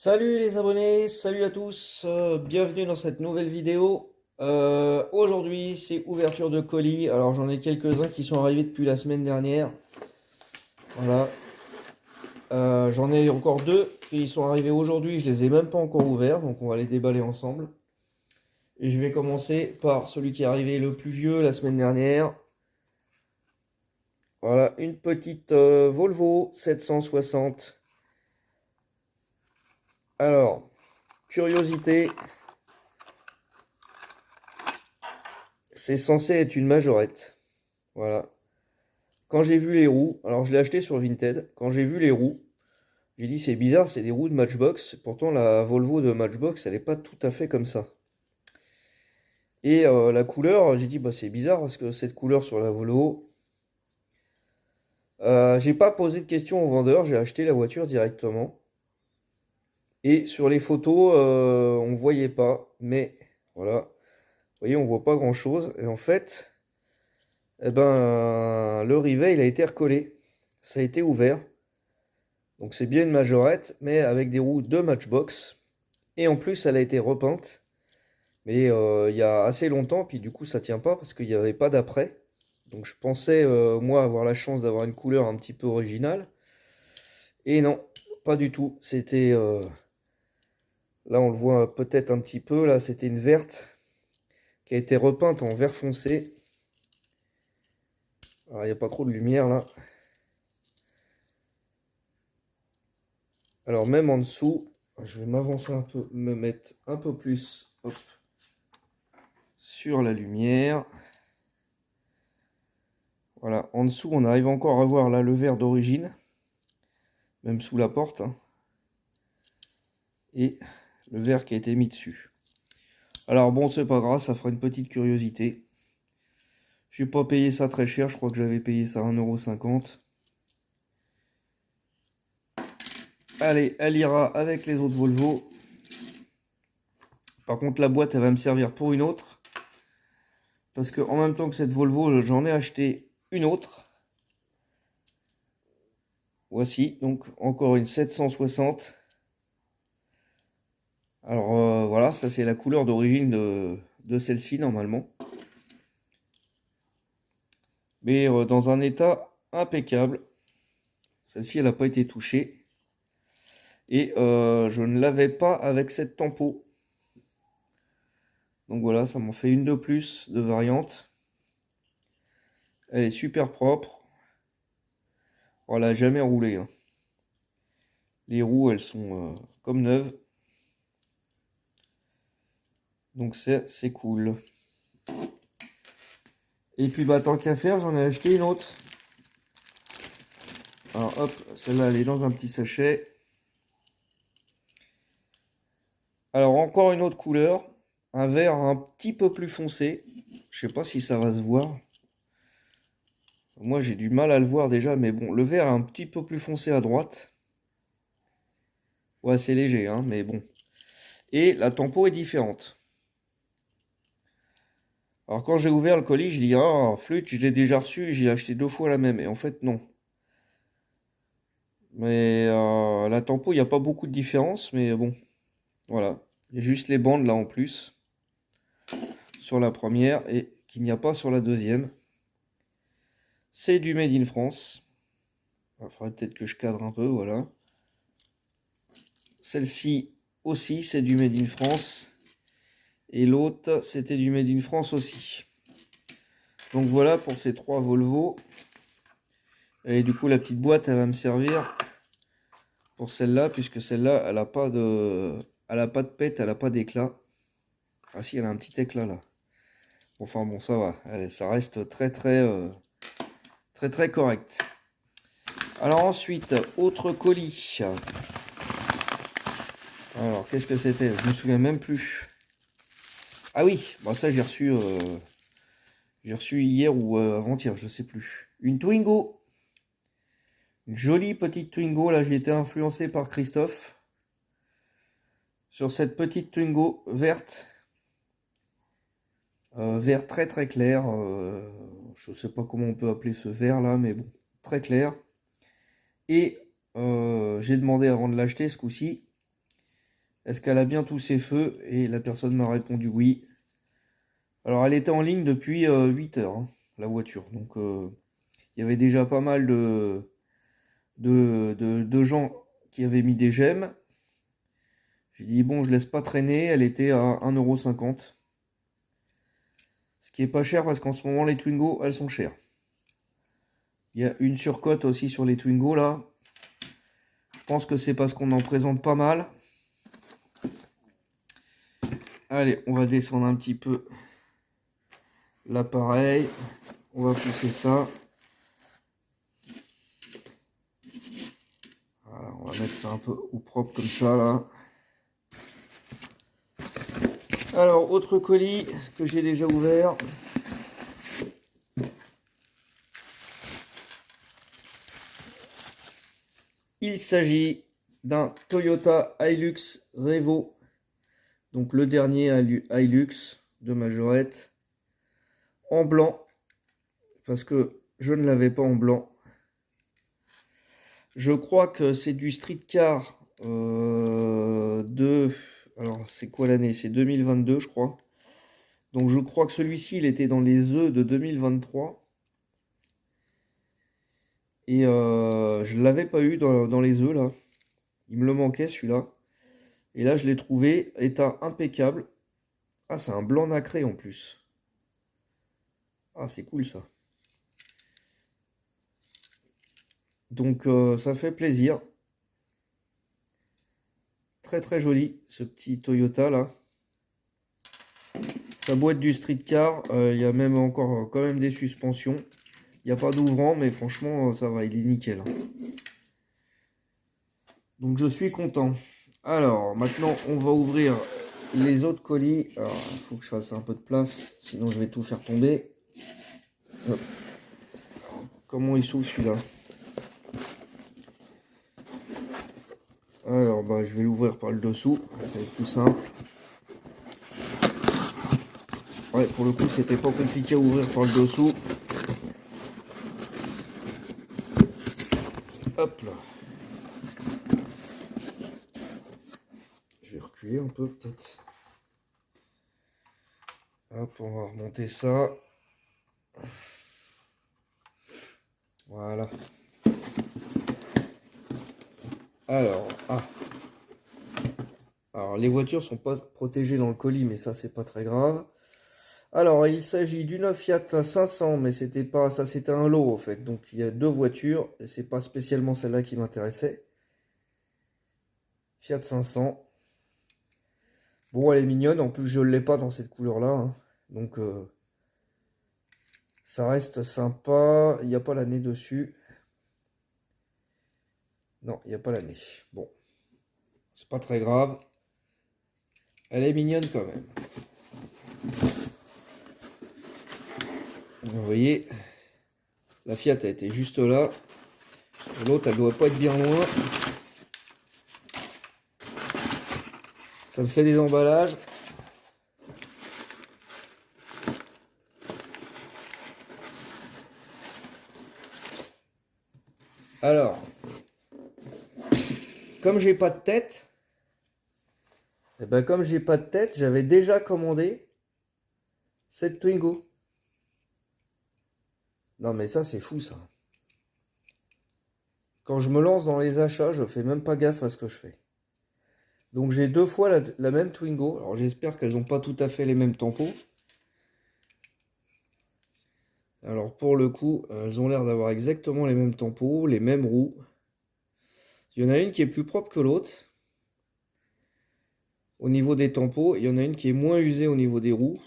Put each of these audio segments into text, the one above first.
Salut les abonnés, salut à tous, bienvenue dans cette nouvelle vidéo. Aujourd'hui c'est ouverture de colis, alors j'en ai quelques-uns qui sont arrivés depuis la semaine dernière. Voilà. J'en ai encore deux qui sont arrivés aujourd'hui, je les ai même pas encore ouverts, donc on va les déballer ensemble. Et je vais commencer par celui qui est arrivé le plus vieux la semaine dernière. Voilà, une petite Volvo 760. Alors, curiosité, c'est censé être une majorette. Voilà. Quand j'ai vu les roues, alors je l'ai acheté sur Vinted, quand j'ai vu les roues, j'ai dit c'est bizarre, c'est des roues de Matchbox, pourtant la Volvo de Matchbox, elle n'est pas tout à fait comme ça. Et la couleur, j'ai dit bah c'est bizarre parce que cette couleur sur la Volvo, j'ai pas posé de questions au vendeur, j'ai acheté la voiture directement. Et sur les photos, on voyait pas, mais voilà, vous voyez, on voit pas grand chose. Et en fait, eh ben, le rivet il a été recollé, ça a été ouvert. Donc c'est bien une majorette, mais avec des roues de Matchbox. Et en plus, elle a été repeinte. Mais il y a assez longtemps, puis du coup, ça tient pas parce qu'il n'y avait pas d'après. Donc je pensais, moi, avoir la chance d'avoir une couleur un petit peu originale. Et non, pas du tout. C'était... là, on le voit peut-être un petit peu. Là, c'était une verte qui a été repeinte en vert foncé. Alors, il n'y a pas trop de lumière là. Alors, même en dessous, je vais m'avancer un peu, me mettre un peu plus, hop, sur la lumière. Voilà, en dessous, on arrive encore à voir là le verre d'origine, même sous la porte, hein, et le verre qui a été mis dessus. Alors bon, c'est pas grave, ça fera une petite curiosité. J'ai pas payé ça très cher, je crois que j'avais payé ça 1,50 €. Allez, elle ira avec les autres Volvo. Par contre, la boîte, elle va me servir pour une autre. Parce que en même temps que cette Volvo, j'en ai acheté une autre. Voici, donc encore une 760. Alors voilà, ça c'est la couleur d'origine de celle-ci normalement. Mais dans un état impeccable. Celle-ci, elle n'a pas été touchée. Et je ne l'avais pas avec cette tempo. Donc voilà, ça m'en fait une de plus de variante. Elle est super propre. Voilà, jamais roulé, hein. Les roues, elles sont comme neuves. Donc c'est cool. Et puis bah tant qu'à faire, j'en ai acheté une autre. Alors hop, celle-là elle est dans un petit sachet. Alors encore une autre couleur. Un vert un petit peu plus foncé. Je sais pas si ça va se voir. Moi j'ai du mal à le voir déjà, mais bon, le vert est un petit peu plus foncé à droite. Ouais, c'est léger, hein, mais bon. Et la tempo est différente. Alors quand j'ai ouvert le colis, je dis ah flûte, je l'ai déjà reçu, j'ai acheté 2 fois la même. Et en fait non. Mais la tempo, il n'y a pas beaucoup de différence, mais bon, voilà. Il y a juste les bandes là en plus sur la première et qu'il n'y a pas sur la deuxième. C'est du Made in France. Il faudrait peut-être que je cadre un peu, voilà. Celle-ci aussi, c'est du Made in France. Et l'autre, c'était du Made in France aussi. Donc voilà pour ces 3 Volvo. Et du coup, la petite boîte, elle va me servir pour celle-là, puisque celle-là, elle n'a pas de pète, elle n'a pas d'éclat. Ah si, elle a un petit éclat là. Enfin bon, ça va. Allez, ça reste très correct. Alors ensuite, autre colis. Alors, qu'est-ce que c'était? Je me souviens même plus. Ah oui, bah ça j'ai reçu hier ou avant-hier, je sais plus. Une Twingo. Une jolie petite Twingo. Là, j'ai été influencé par Christophe sur cette petite Twingo verte. Vert très clair. Je sais pas comment on peut appeler ce vert là, mais bon, très clair. Et j'ai demandé avant de l'acheter ce coup-ci est-ce qu'elle a bien tous ses feux? Et la personne m'a répondu oui. Alors elle était en ligne depuis 8 heures, hein, la voiture. Donc il y avait déjà pas mal de gens qui avaient mis des j'aime. J'ai dit bon, je laisse pas traîner, elle était à 1,50 €. Ce qui est pas cher parce qu'en ce moment les Twingo, elles sont chères. Il y a une surcote aussi sur les Twingo là. Je pense que c'est parce qu'on en présente pas mal. Allez, on va descendre un petit peu l'appareil. On va pousser ça. Voilà, on va mettre ça un peu au propre comme ça là. Alors, autre colis que j'ai déjà ouvert. Il s'agit d'un Toyota Hilux Revo. Donc le dernier Hilux de Majorette. En blanc. Parce que je ne l'avais pas en blanc. Je crois que c'est du street car de... Alors c'est quoi l'année? C'est 2022 je crois. Donc je crois que celui-ci il était dans les œufs de 2023. Et je ne l'avais pas eu dans les œufs là. Il me le manquait celui-là. Et là je l'ai trouvé, état impeccable. Ah c'est un blanc nacré en plus. Ah c'est cool ça. Donc ça fait plaisir. Très très joli ce petit Toyota là. Sa boîte du street car, il y a même encore quand même des suspensions. Il n'y a pas d'ouvrant mais franchement ça va, il est nickel. Donc je suis content. Alors maintenant on va ouvrir les autres colis. Alors il faut que je fasse un peu de place, sinon je vais tout faire tomber. Hop. Comment il s'ouvre celui-là? Alors bah je vais l'ouvrir par le dessous, ça va être plus simple. Ouais, pour le coup c'était pas compliqué à ouvrir par le dessous. Hop là. Je vais reculer un peu peut-être. Hop, on va remonter ça. Voilà. Alors, alors les voitures sont pas protégées dans le colis, mais ça c'est pas très grave. Alors il s'agit d'une Fiat 500, mais c'était pas ça, c'était un lot en fait. Donc il y a deux voitures, et c'est pas spécialement celle-là qui m'intéressait. Fiat 500. Bon, elle est mignonne, en plus je l'ai pas dans cette couleur-là, hein. Donc ça reste sympa. Il n'y a pas l'année dessus. Non, il n'y a pas l'année. Bon, c'est pas très grave. Elle est mignonne quand même. Vous voyez, la Fiat a été juste là. L'autre, elle doit pas être bien loin. Ça me fait des emballages. Alors, comme j'ai pas de tête, et ben comme j'ai pas de tête, j'avais déjà commandé cette Twingo. Non mais ça c'est fou ça. Quand je me lance dans les achats, je fais même pas gaffe à ce que je fais. Donc j'ai deux fois la même Twingo. Alors j'espère qu'elles n'ont pas tout à fait les mêmes tampons. Alors pour le coup, elles ont l'air d'avoir exactement les mêmes tampons, les mêmes roues. Il y en a une qui est plus propre que l'autre. Au niveau des tampons, il y en a une qui est moins usée au niveau des roues.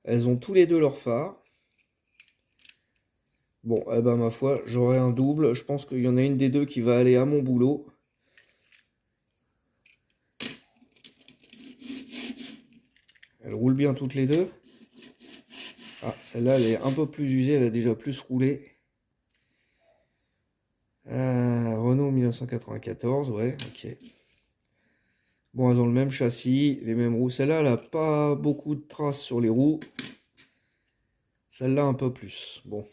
Elles ont tous les deux leurs phares. Bon, eh ben ma foi, j'aurai un double. Je pense qu'il y en a une des deux qui va aller à mon boulot. Elles roulent bien toutes les deux. Ah, celle-là, elle est un peu plus usée, elle a déjà plus roulé. Renault 1994, ouais, ok. Bon, elles ont le même châssis, les mêmes roues. Celle-là, elle n'a pas beaucoup de traces sur les roues. Celle-là, un peu plus. Bon.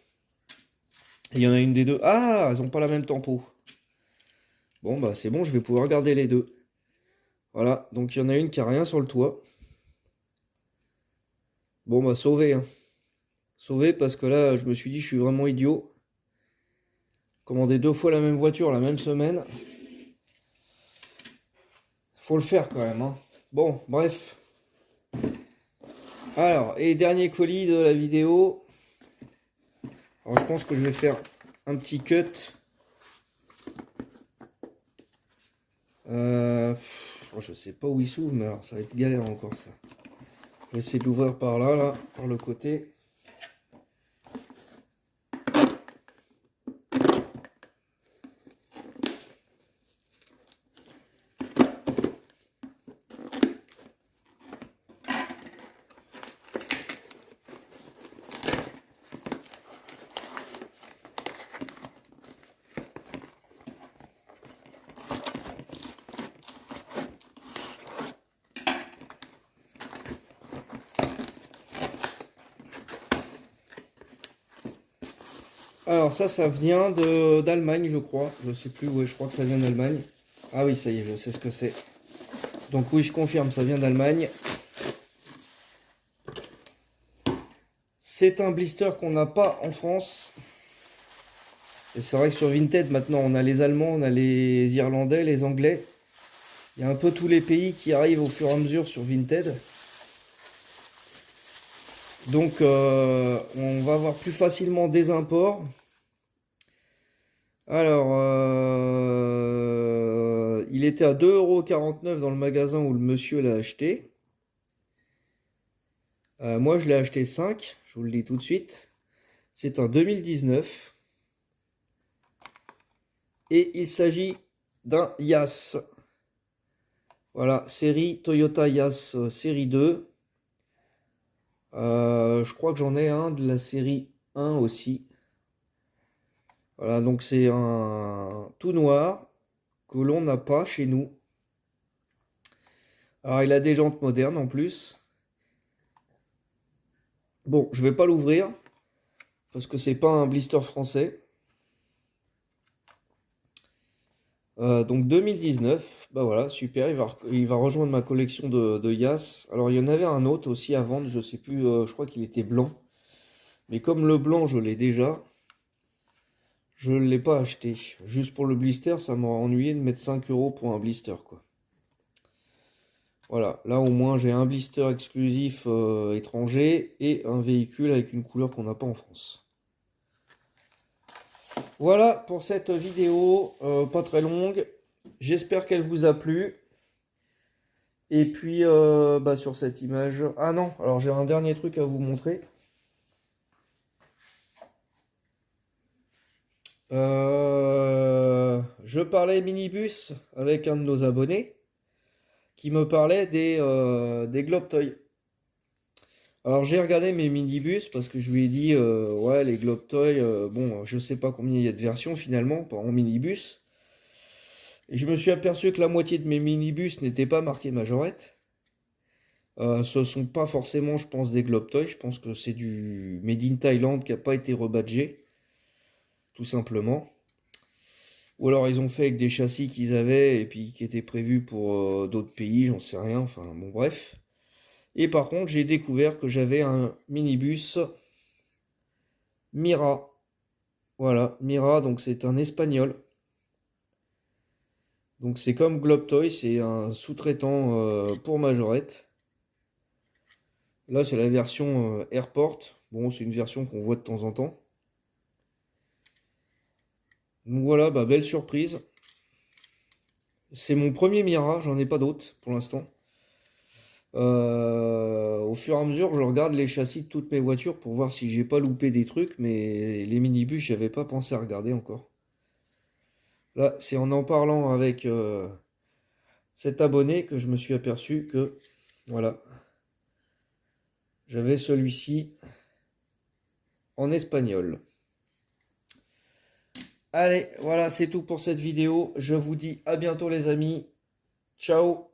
Il y en a une des deux. Ah, elles n'ont pas la même tempo. Bon, bah c'est bon, je vais pouvoir garder les deux. Voilà, donc il y en a une qui a rien sur le toit. Bon, bah sauvé, hein. Sauvé parce que là, je me suis dit, je suis vraiment idiot. Commander 2 fois la même voiture la même semaine. Faut le faire quand même, hein. Bon, bref. Alors, et dernier colis de la vidéo. Alors, je pense que je vais faire un petit cut. Je sais pas où il s'ouvre, mais alors ça va être galère encore ça. Je vais essayer de l'ouvrir par là, par le côté. Alors ça vient d'Allemagne, je crois. Je sais plus, ouais, je crois que ça vient d'Allemagne. Ah oui, ça y est, je sais ce que c'est. Donc oui, je confirme, ça vient d'Allemagne. C'est un blister qu'on n'a pas en France. Et c'est vrai que sur Vinted, maintenant, on a les Allemands, on a les Irlandais, les Anglais. Il y a un peu tous les pays qui arrivent au fur et à mesure sur Vinted. Donc, on va avoir plus facilement des imports. Alors, il était à 2,49 € dans le magasin où le monsieur l'a acheté. Moi, je l'ai acheté 5, je vous le dis tout de suite. C'est un 2019. Et il s'agit d'un Yass. Voilà, série Toyota Yass série 2. Je crois que j'en ai un de la série 1 aussi. Voilà, donc c'est un tout noir que l'on n'a pas chez nous. Alors, il a des jantes modernes en plus. Bon, je vais pas l'ouvrir parce que c'est pas un blister français. Donc 2019, bah voilà, super, il va rejoindre ma collection de Yass. Alors il y en avait un autre aussi à vendre, je sais plus, je crois qu'il était blanc. Mais comme le blanc je l'ai déjà, je ne l'ai pas acheté. Juste pour le blister, ça m'aurait ennuyé de mettre 5 € pour un blister, quoi. Voilà, là au moins j'ai un blister exclusif étranger et un véhicule avec une couleur qu'on n'a pas en France. Voilà pour cette vidéo, pas très longue. J'espère qu'elle vous a plu. Et puis bah, sur cette image... Ah non, alors j'ai un dernier truc à vous montrer. Je parlais minibus avec un de nos abonnés qui me parlait des Globe Toy. Alors j'ai regardé mes minibus parce que je lui ai dit ouais les Globe Toy, bon je sais pas combien il y a de versions finalement en minibus. Et je me suis aperçu que la moitié de mes minibus n'étaient pas marqués majorette. Ce sont pas forcément je pense des Globe Toy, je pense que c'est du Made in Thailand qui n'a pas été rebadgé, tout simplement. Ou alors ils ont fait avec des châssis qu'ils avaient et puis qui étaient prévus pour d'autres pays, j'en sais rien, enfin bon bref. Et par contre j'ai découvert que j'avais un minibus Mira. Voilà, Mira, donc c'est un espagnol. Donc c'est comme Globe Toy, c'est un sous-traitant pour Majorette. Là c'est la version Airport. Bon, c'est une version qu'on voit de temps en temps. Donc voilà, bah, belle surprise. C'est mon premier Mira, j'en ai pas d'autres pour l'instant. Au fur et à mesure, je regarde les châssis de toutes mes voitures pour voir si j'ai pas loupé des trucs, mais les minibus, j'avais pas pensé à regarder encore. Là, c'est en parlant avec cet abonné que je me suis aperçu que, voilà, j'avais celui-ci en espagnol. Allez, voilà, c'est tout pour cette vidéo. Je vous dis à bientôt les amis. Ciao!